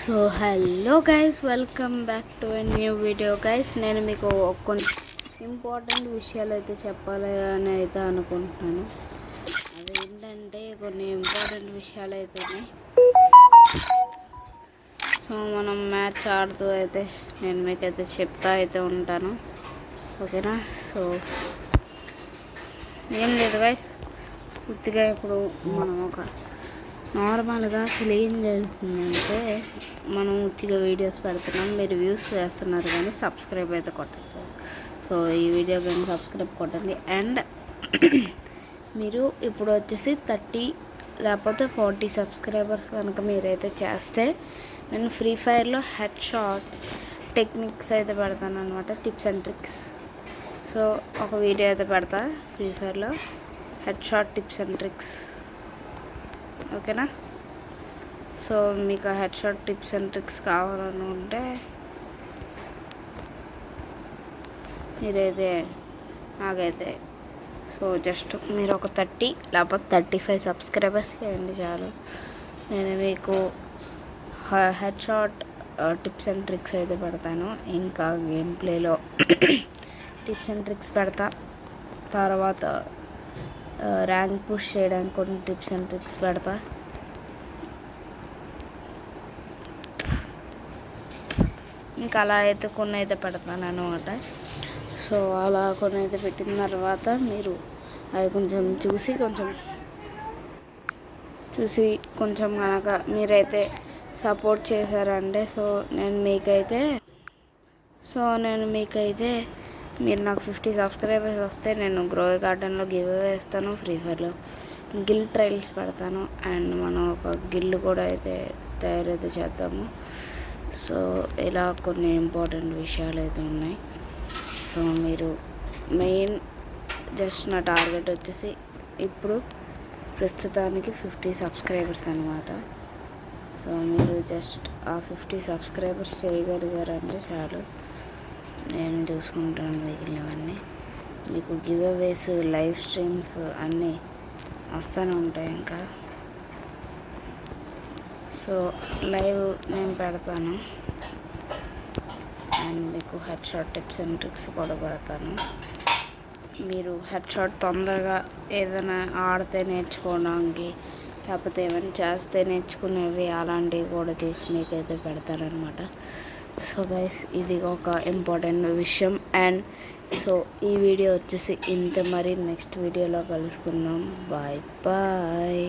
So hello guys, welcome back to a new video guys. నేను మీకు కొన్ని important విషయాలు అయితే చెప్పాలి అని అయితే అనుకుంటున్నాను. అదేంటంటే కొన్ని ఇంపార్టెంట్ విషయాలు అయితే. సో మనం మ్యాచ్ ఆడుతూ అయితే నేను మీకైతే చెప్తా అయితే ఉంటాను, ఓకేనా? సో ఏం లేదు గైస్, పూర్తిగా ఇప్పుడు మనం నార్మల్గా అసలు ఏం జరుగుతుందంటే, మనం ఉత్తిగా వీడియోస్ పెడుతున్నాం, మీరు వ్యూస్ చేస్తున్నారు కానీ సబ్స్క్రైబ్ అయితే కొట్టండి. సో ఈ వీడియో కానీ సబ్స్క్రైబ్ కొట్టండి. అండ్ మీరు ఇప్పుడు వచ్చేసి 30 లేకపోతే 40 సబ్స్క్రైబర్స్ కనుక మీరైతే చేస్తే నేను ఫ్రీ ఫైర్లో హెడ్ షాట్ టెక్నిక్స్ అయితే పెడతాను అనమాట, టిప్స్ అండ్ ట్రిక్స్. సో ఒక వీడియో అయితే పెడతా ఫ్రీ ఫైర్లో head shot tips and tricks, ఓకేనా? సో మీకు head shot tips and tricks కావాలనుకుంటే మీరైతే నాకైతే సో జస్ట్ మీరు ఒక 30 లేకపోతే 35 సబ్స్క్రైబర్స్ చేయండి చాలు. నేను మీకు head shot tips and tricks అయితే పెడతాను. ఇంకా గేమ్ ప్లేలో టిప్స్ అండ్ ట్రిక్స్ పెడతా. తర్వాత ర్యాంక్ పుష్ చేయడానికి కొన్ని టిప్స్ అండ్ ట్రిక్స్ పెడతా. ఇంకా అలా అయితే కొన్ని అయితే పెడతాను అనమాట. సో అలా కొన్ని అయితే పెట్టిన తర్వాత మీరు అవి కొంచెం చూసి కనుక మీరైతే సపోర్ట్ చేశారంటే నేను మీకైతే మీరు నాకు 50 సబ్స్క్రైబర్స్ వస్తే నేను గ్రో గార్డెన్లో గివ్ అవే వేస్తాను, ఫ్రీ ఫైర్లో గిల్ ట్రయల్స్ పెడతాను. అండ్ మనం ఒక గిల్ కూడా అయితే తయారైతే చేద్దాము. సో ఇలా కొన్ని ఇంపార్టెంట్ విషయాలు అయితే ఉన్నాయి. సో మీరు మెయిన్ జస్ట్ నా టార్గెట్ వచ్చేసి ఇప్పుడు ప్రస్తుతానికి 50 సబ్స్క్రైబర్స్ అనమాట. సో మీరు జస్ట్ ఆ 50 సబ్స్క్రైబర్స్ చేయగలిగారంటే చాలు, నేను చూసుకుంటాను మిగిలినవన్నీ. మీకు గివ్ అవేస్, లైవ్ స్ట్రీమ్స్ అన్నీ వస్తూనే ఉంటాయి. ఇంకా సో లైవ్ నేను పెడతాను అండ్ మీకు head shot tips and tricks కూడా పెడతాను. మీరు హెడ్ షాట్ తొందరగా ఏదైనా ఆడితే నేర్చుకోవడానికి, లేకపోతే ఏమైనా చేస్తే నేర్చుకునేవి అలాంటివి కూడా చూసి మీకైతే పెడతారనమాట. సో గైస్, ఇది ఒక ఇంపార్టెంట్ విషయం. అండ్ సో ఈ వీడియో వచ్చేసి ఇంత. మరి నెక్స్ట్ వీడియోలో కలుసుకుందాం. Bye bye.